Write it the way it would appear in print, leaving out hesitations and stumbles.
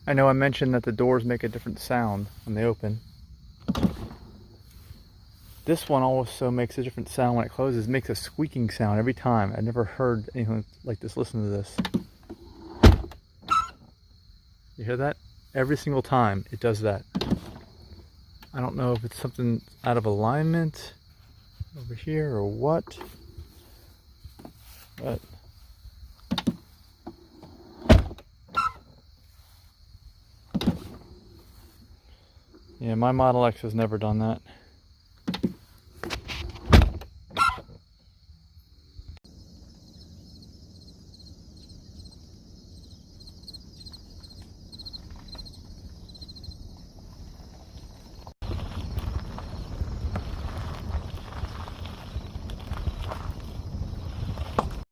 I know I mentioned that the doors make a different sound when they open. This one also makes a different sound when it closes. It makes a squeaking sound every time. I've never heard anything like this. Listen to this. You hear that? Every single time it does that. I don't know if it's something out of alignment over here or what, but yeah, my Model X has never done that.